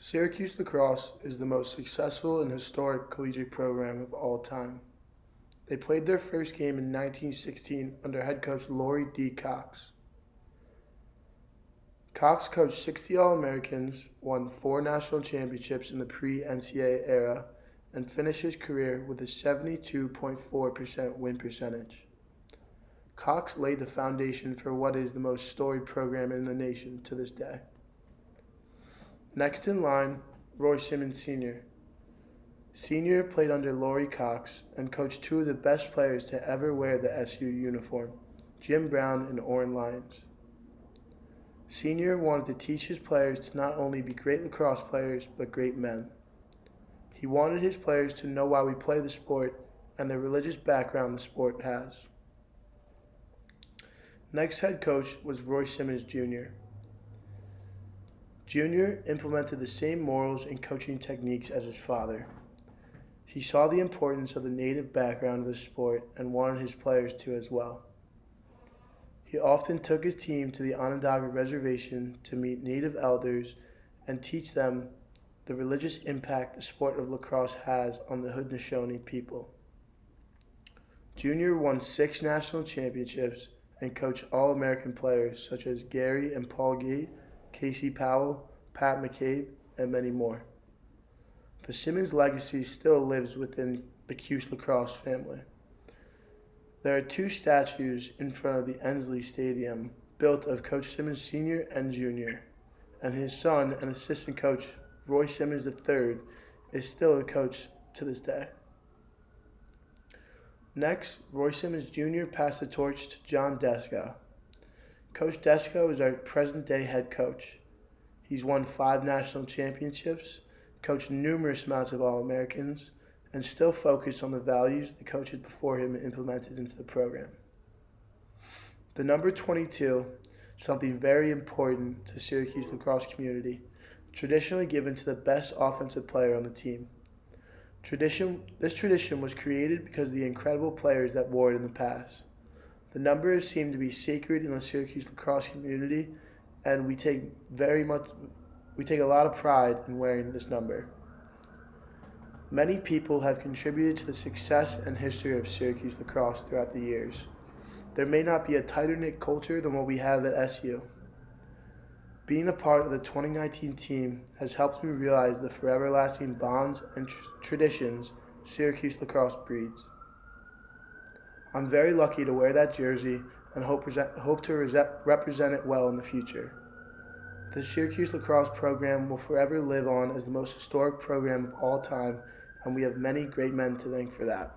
Syracuse lacrosse is the most successful and historic collegiate program of all time. They played their first game in 1916 under head coach Laurie D. Cox. Cox coached 60 All-Americans, won 4 national championships in the pre-NCAA era, and finished his career with a 72.4% win percentage. Cox laid the foundation for what is the most storied program in the nation to this day. Next in line, Roy Simmons Sr. Sr. played under Laurie Cox and coached 2 of the best players to ever wear the SU uniform, Jim Brown and Orrin Lyons. Sr. wanted to teach his players to not only be great lacrosse players, but great men. He wanted his players to know why we play the sport and the religious background the sport has. Next head coach was Roy Simmons Jr. Jr. implemented the same morals and coaching techniques as his father. He saw the importance of the native background of the sport and wanted his players to as well. He often took his team to the Onondaga Reservation to meet native elders and teach them the religious impact the sport of lacrosse has on the Haudenosaunee people. Jr. won 6 national championships and coached All-American players such as Gary and Paul Gee, Casey Powell, Pat McCabe, and many more. The Simmons legacy still lives within the Cuse lacrosse family. There are 2 statues in front of the Ensley Stadium built of Coach Simmons Sr. and Jr., and his son and assistant coach Roy Simmons III is still a coach to this day. Next, Roy Simmons Jr. passed the torch to John Desko. Coach Desko is our present-day head coach. He's won 5 national championships, coached numerous amounts of All-Americans, and still focused on the values the coaches before him implemented into the program. The number 22, something very important to Syracuse lacrosse community, traditionally given to the best offensive player on the team. This tradition was created because of the incredible players that wore it in the past. The number is seen to be sacred in the Syracuse lacrosse community, and we take a lot of pride in wearing this number. Many people have contributed to the success and history of Syracuse lacrosse throughout the years. There may not be a tighter-knit culture than what we have at SU. Being a part of the 2019 team has helped me realize the forever-lasting bonds and traditions Syracuse lacrosse breeds. I'm very lucky to wear that jersey and hope to represent it well in the future. The Syracuse lacrosse program will forever live on as the most historic program of all time, and we have many great men to thank for that.